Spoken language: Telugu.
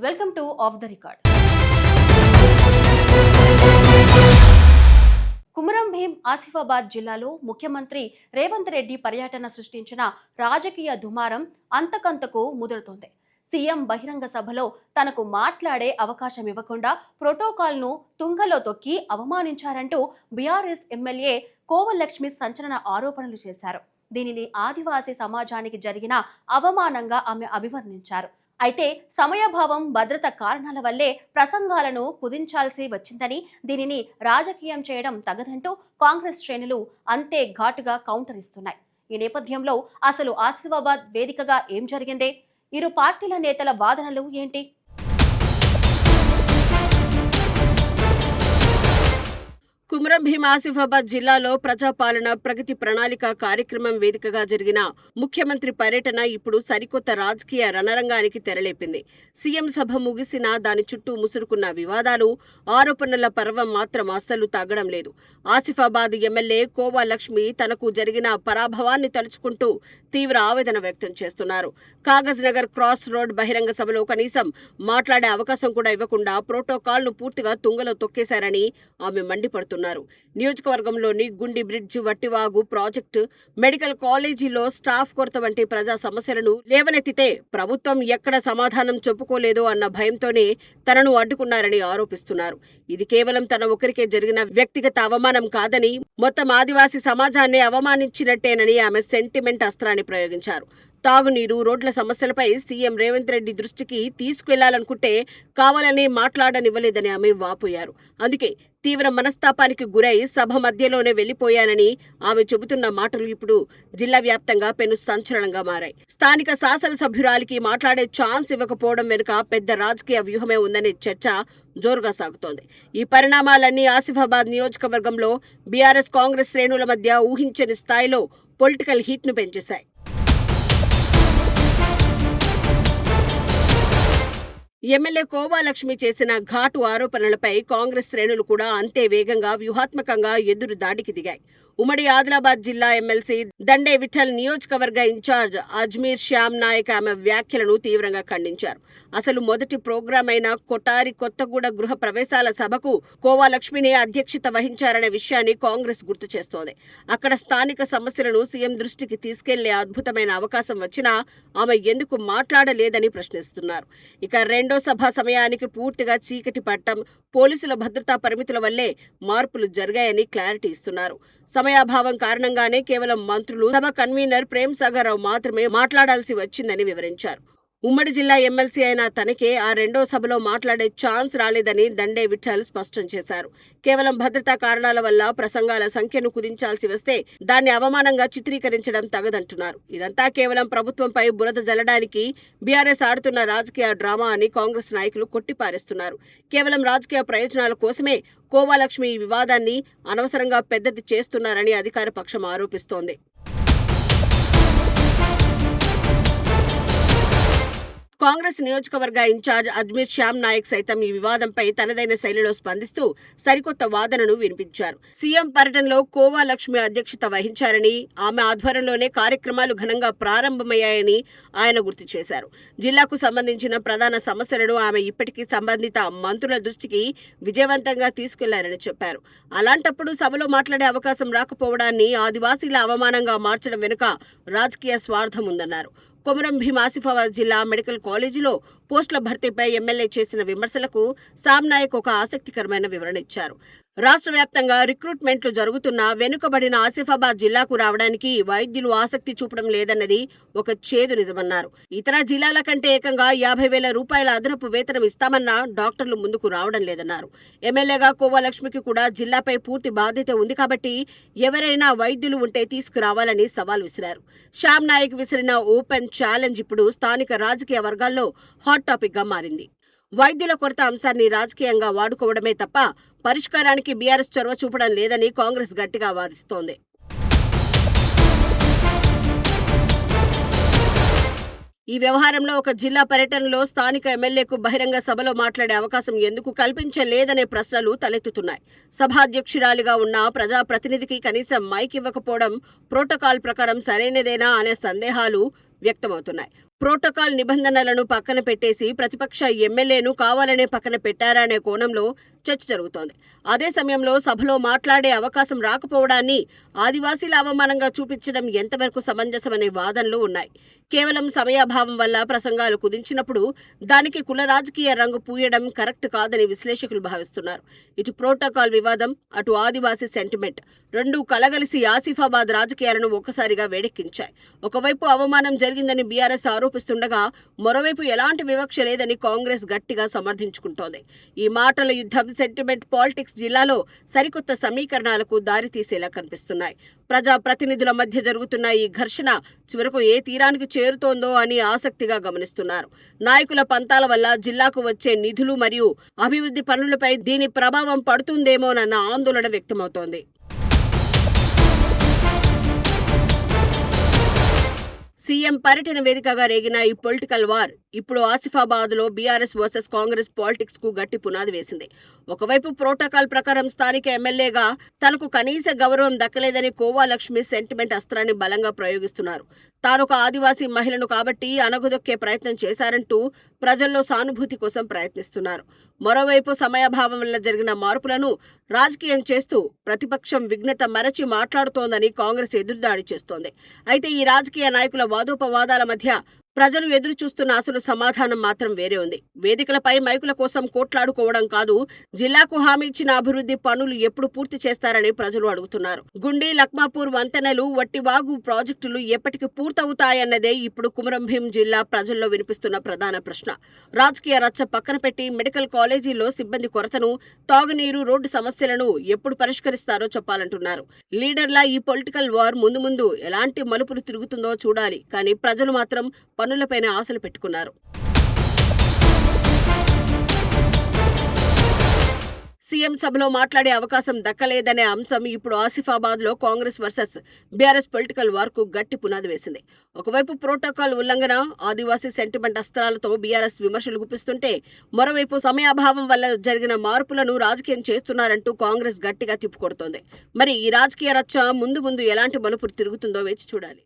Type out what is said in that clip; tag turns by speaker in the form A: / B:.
A: Welcome to of the record. Komaram Bheem Asifabad జిల్లాలో ముఖ్యమంత్రి రేవంత్ రెడ్డి పర్యటన సృష్టించిన రాజకీయ దుమారం అంతకంతకు ముదురుతోంది. సీఎం బహిరంగ సభలో తనకు మాట్లాడే అవకాశం ఇవ్వకుండా ప్రోటోకాల్ను తుంగలో తొక్కి అవమానించారంటూ బీఆర్ఎస్ ఎమ్మెల్యే కోవలక్ష్మి సంచలన ఆరోపణలు చేశారు. దీనిని ఆదివాసీ సమాజానికి జరిగిన అవమానంగా ఆమె అభివర్ణించారు. అయితే సమయభావం, భద్రత కారణాల వల్లే ప్రసంగాలను కుదించాల్సి వచ్చిందని, దీనిని రాజకీయం చేయడం తగదంటూ కాంగ్రెస్ శ్రేణులు అంతే ఘాటుగా కౌంటర్ ఇస్తున్నాయి. ఈ నేపథ్యంలో అసలు ఆసిఫాబాద్ వేదికగా ఏం జరిగిందే? ఇరు పార్టీల నేతల వాదనలు ఏంటి?
B: కుమరం భీం ఆసిఫాబాద్ జిల్లాలో ప్రజాపాలన ప్రగతి ప్రణాళిక కార్యక్రమం వేదికగా జరిగిన ముఖ్యమంత్రి పర్యటన ఇప్పుడు సరికొత్త రాజకీయ రణరంగానికి తెరలేపింది. సీఎం సభ ముగిసినా దాని చుట్టూ ముసురుకున్న వివాదాలు, ఆరోపణల పర్వం మాత్రం అస్సలు తగ్గడం లేదు. ఆసిఫాబాద్ ఎమ్మెల్యే కోవలక్ష్మి తనకు జరిగిన పరాభవాన్ని తలుచుకుంటూ తీవ్ర ఆవేదన వ్యక్తం చేస్తున్నారు. కాగజ్ నగర్ క్రాస్ రోడ్ బహిరంగ సభలో కనీసం మాట్లాడే అవకాశం కూడా ఇవ్వకుండా ప్రోటోకాల్ను పూర్తిగా తుంగలో తొక్కేశారని ఆమె మండిపడుతున్నారు. నియోజకవర్గంలోని గుండి బ్రిడ్జ్, వట్టివాగు ప్రాజెక్టు, మెడికల్ కాలేజీలో స్టాఫ్ కొరత వంటి ప్రజా సమస్యలను లేవనెత్తితే ప్రభుత్వం ఎక్కడ సమాధానం చెప్పుకోలేదో అన్న భయంతోనే తనను అడ్డుకున్నారని ఆరోపిస్తున్నారు. ఇది కేవలం తన ఒకరికే జరిగిన వ్యక్తిగత అవమానం కాదని, మొత్తం ఆదివాసీ సమాజాన్ని అవమానించినట్టేనని ఆమె సెంటిమెంట్ అస్త్రాన్ని ప్రయోగించారు. తాగునీరు, రోడ్ల సమస్యలపై సీఎం రేవంత్ రెడ్డి దృష్టికి తీసుకెళ్లాలనుకుంటే కావాలని మాట్లాడనివ్వలేదని ఆమె వాపోయారు. అందుకే తీవ్ర మనస్తాపానికి గురై సభ మధ్యలోనే వెళ్లిపోయానని ఆమె చెబుతున్న మాటలు ఇప్పుడు జిల్లా వ్యాప్తంగా పెను సంచలనంగా మారాయి. స్థానిక శాసనసభ్యురాలికి మాట్లాడే ఛాన్స్ ఇవ్వకపోవడం వెనుక పెద్ద రాజకీయ వ్యూహమే ఉందనే చర్చ జోరుగా సాగుతోంది. ఈ పరిణామాలన్నీ ఆసిఫాబాద్ నియోజకవర్గంలో బీఆర్ఎస్, కాంగ్రెస్ శ్రేణుల మధ్య ఊహించని స్థాయిలో పొలిటికల్ హీట్ను పెంచేశాయి. ఎమ్మెల్యే కోవలక్ష్మి చేసిన ఘాటు ఆరోపణలపై కాంగ్రెస్ శ్రేణులు కూడా అంతే వేగంగా వ్యూహాత్మకంగా ఎదురు దాడికి దిగాయి. ఉమ్మడి ఆదిలాబాద్ జిల్లా ఎమ్మెల్సీ దండే విఠల్, నియోజకవర్గ ఇన్ఛార్జ్ అజ్మీర్ శ్యామ్ నాయక్ ఆమె వ్యాఖ్యలను తీవ్రంగా ఖండించారు. అసలు మొదటి ప్రోగ్రాం అయిన కొటారి కొత్తగూడ గృహ ప్రవేశాల సభకు కోవలక్ష్మినే అధ్యక్షత వహించారనే విషయాన్ని కాంగ్రెస్ గుర్తు చేస్తోంది. అక్కడ స్థానిక సమస్యలను సీఎం దృష్టికి తీసుకెళ్లే అద్భుతమైన అవకాశం వచ్చినా ఆమె ఎందుకు మాట్లాడలేదని ప్రశ్నిస్తున్నారు. ఇక రెండో సభ సమయానికి పూర్తిగా చీకటి పట్టం, పోలీసుల భద్రతా పరిమితుల వల్లే మార్పులు జరిగాయని క్లారిటీ ఇస్తున్నారు. సమయాభావం కారణంగానే కేవలం మంత్రులు, సభ కన్వీనర్ ప్రేమ్ సాగర్ రావు మాత్రమే మాట్లాడాల్సి వచ్చిందని వివరించారు. ఉమ్మడి జిల్లా ఎమ్మెల్సీ అయిన తనకే ఆ రెండో సభలో మాట్లాడే ఛాన్స్ రాలేదని దండే విఠల్ స్పష్టం చేశారు. కేవలం భద్రతా కారణాల వల్ల ప్రసంగాల సంఖ్యను కుదించాల్సి వస్తే దాన్ని అవమానంగా చిత్రీకరించడం తగదంటున్నారు. ఇదంతా కేవలం ప్రభుత్వంపై బురద జల్లడానికి బీఆర్ఎస్ ఆడుతున్న రాజకీయ డ్రామా అని కాంగ్రెస్ నాయకులు కొట్టిపారేస్తున్నారు. కేవలం రాజకీయ ప్రయోజనాల కోసమే కోవలక్ష్మి ఈ వివాదాన్ని అనవసరంగా పెద్దది చేస్తున్నారని అధికార పక్షం ఆరోపిస్తోంది. కాంగ్రెస్ నియోజకవర్గ ఇన్ఛార్జ్ అజ్మీర్ శ్యామ్ నాయక్ సైతం ఈ వివాదంపై తనదైన శైలిలో స్పందిస్తూ సరికొత్త వాదనను వినిపించారు. సీఎం పర్యటనలో కోవలక్ష్మి అధ్యక్షత వహించారని, ఆమె ఆధ్వర్యంలోనే కార్యక్రమాలు ఘనంగా ప్రారంభమయ్యాయని ఆయన గుర్తు చేశారు. జిల్లాకు సంబంధించిన ప్రధాన సమస్యలను ఆమె ఇప్పటికీ సంబంధిత మంత్రుల దృష్టికి విజయవంతంగా తీసుకెళ్లారని చెప్పారు. అలాంటప్పుడు సభలో మాట్లాడే అవకాశం రాకపోవడాన్ని ఆదివాసీల అవమానంగా మార్చడం వెనుక రాజకీయ స్వార్థం ఉందన్నారు. కొమరం భీం ఆసిఫాబాద్ జిల్లా మెడికల్ కాలేజీలో పోస్టుల భర్తీపై ఎమ్మెల్యే చేసిన విమర్శలకు శ్యామ్ నాయక్ ఒక ఆసక్తికరమైన వివరణ ఇచ్చారు. రాష్ట్ర వ్యాప్తంగా రిక్రూట్మెంట్లు జరుగుతున్నా వెనుకబడిన ఆసిఫాబాద్ జిల్లాకు రావడానికి వైద్యులు ఆసక్తి చూపడం లేదన్నది ఒక చేదు నిజమన్నారు. ఇతర జిల్లాల కంటే ఏకంగా 50,000 రూపాయల అదనపు వేతనం ఇస్తామన్నా డాక్టర్లు ముందుకు రావడం లేదన్నారు. ఎమ్మెల్యేగా కోవలక్ష్మికి కూడా జిల్లాపై పూర్తి బాధ్యత ఉంది కాబట్టి ఎవరైనా వైద్యులు ఉంటే తీసుకురావాలని సవాల్ విసిరారు. శ్యామ్ నాయక్ విసిరిన ఓపెన్ ఛాలెంజ్ ఇప్పుడు స్థానిక రాజకీయ వర్గాల్లో హాట్ టాపిక్ గా మారింది. వైద్యుల కొరత అంశాన్ని రాజకీయంగా వాడుకోవడమే తప్ప పరిష్కారానికి బీఆర్ఎస్ చొరవ చూపడం లేదని కాంగ్రెస్ గట్టిగా వాదిస్తోంది. ఈ వ్యవహారంలో ఒక జిల్లా పర్యటనలో స్థానిక ఎమ్మెల్యేకు బహిరంగ సభలో మాట్లాడే అవకాశం ఎందుకు కల్పించలేదనే ప్రశ్నలు తలెత్తుతున్నాయి. సభాధ్యక్షురాలిగా ఉన్న ప్రజాప్రతినిధికి కనీసం మైక్ ఇవ్వకపోవడం ప్రోటోకాల్ ప్రకారం సరైనదేనా అనే సందేహాలు వ్యక్తమవుతున్నాయి. ప్రోటోకాల్ నిబంధనలను పక్కన పెట్టేసి ప్రతిపక్ష ఎమ్మెల్యేను కావాలనే పక్కన పెట్టారా అనే కోణంలో చర్చ జరుగుతోంది. అదే సమయంలో సభలో మాట్లాడే అవకాశం రాకపోవడాన్ని ఆదివాసీల అవమానంగా చూపించడం ఎంతవరకు సమంజసమనే వాదనలు ఉన్నాయి. కేవలం సమయాభావం వల్ల ప్రసంగాలు కుదించినప్పుడు దానికి కుల రాజకీయ రంగు పూయడం కరెక్ట్ కాదని విశ్లేషకులు భావిస్తున్నారు. ఇటు ప్రోటోకాల్ వివాదం, అటు ఆదివాసీ సెంటిమెంట్ రెండూ కలగలిసి ఆసిఫాబాద్ రాజకీయాలను ఒక్కసారిగా వేడెక్కించాయి. ఒకవైపు అవమానం జరిగిందని బీఆర్ఎస్ ఆరోపిస్తుండగా మరోవైపు ఎలాంటి వివక్ష లేదని కాంగ్రెస్ గట్టిగా సమర్థించుకుంటోంది. ఈ మాటల యుద్ధం, సెంటిమెంట్ పాలిటిక్స్ జిల్లాలో సరికొత్త సమీకరణాలకు దారితీసేలా కనిపిస్తున్నాయి. ప్రజా ప్రతినిధుల మధ్య జరుగుతున్న ఈ ఘర్షణ చివరకు ఏ తీరానికి చేరుతోందో అని ఆసక్తిగా గమనిస్తున్నారు. నాయకుల పంతాల వల్ల జిల్లాకు వచ్చే నిధులు మరియు అభివృద్ధి పనులపై దీని ప్రభావం పడుతుందేమోనన్న ఆందోళన వ్యక్తమవుతోంది. సీఎం పర్యటన వేదికగా రేగిన ఈ పొలిటికల్ వార్ ఇప్పుడు ఆసిఫాబాద్లో బీఆర్ఎస్ వర్సెస్ కాంగ్రెస్ పాలిటిక్స్ కు గట్టి పునాది వేసింది. ఒకవైపు ప్రోటోకాల్ ప్రకారం స్థానిక ఎమ్మెల్యేగా తనకు కనీస గౌరవం దక్కలేదని కోవా లక్ష్మి సెంటిమెంట్ అస్త్రాన్ని బలంగా ప్రయోగిస్తున్నారు. తానొక ఆదివాసీ మహిళను కాబట్టి అణగదొక్కే ప్రయత్నం చేశారంటూ ప్రజల్లో సానుభూతి కోసం ప్రయత్నిస్తున్నారు. మరోవైపు సమయాభావం వల్ల జరిగిన మార్పులను రాజకీయం చేస్తూ ప్రతిపక్షం విఘ్నత మరచి మాట్లాడుతోందని కాంగ్రెస్ ఎదురుదాడి చేస్తోంది. అయితే ఈ రాజకీయ నాయకుల వాదోపవాదాల మధ్య ప్రజలు ఎదురు చూస్తున్న అసలు సమాధానం మాత్రం వేరే ఉంది. వేదికలపై మైకుల కోసం కోట్లాడుకోవడం కాదు, జిల్లాకు హామీ ఇచ్చిన అభివృద్ధి పనులు ఎప్పుడు పూర్తి చేస్తారని ప్రజలు అడుగుతున్నారు. గుండి, లక్మాపూర్ వంతెనలు, వట్టివాగు ప్రాజెక్టులు ఎప్పటికి పూర్తవుతాయన్నదే ఇప్పుడు కుమరం భీం జిల్లా ప్రజల్లో వినిపిస్తున్న ప్రధాన ప్రశ్న. రాజకీయ రచ్చ పక్కన పెట్టి మెడికల్ కాలేజీల్లో సిబ్బంది కొరతను, తాగునీరు, రోడ్డు సమస్యలను ఎప్పుడు పరిష్కరిస్తారో చెప్పాలంటున్నారు. లీడర్ల ఈ పొలిటికల్ వార్ ముందు ఎలాంటి మలుపులు తిరుగుతుందో చూడాలి. కానీ ప్రజలు మాత్రం పనులపైన ఆశలు పెట్టుకున్నారు. సీఎం సభలో మాట్లాడే అవకాశం దక్కలేదనే అంశం ఇప్పుడు ఆసిఫాబాద్లో కాంగ్రెస్ వర్సెస్ బీఆర్ఎస్ పొలిటికల్ వార్కు గట్టి పునాది వేసింది. ఒకవైపు ప్రోటోకాల్ ఉల్లంఘన, ఆదివాసీ సెంటిమెంట్ అస్త్రాలతో బీఆర్ఎస్ విమర్శలు గుప్పిస్తుంటే, మరోవైపు సమయాభావం వల్ల జరిగిన మార్పులను రాజకీయం చేస్తున్నారంటూ కాంగ్రెస్ గట్టిగా తిప్పుకొడుతోంది. మరి ఈ రాజకీయ రచ్చ ముందు ఎలాంటి మలుపులు తిరుగుతుందో వేచి చూడాలి.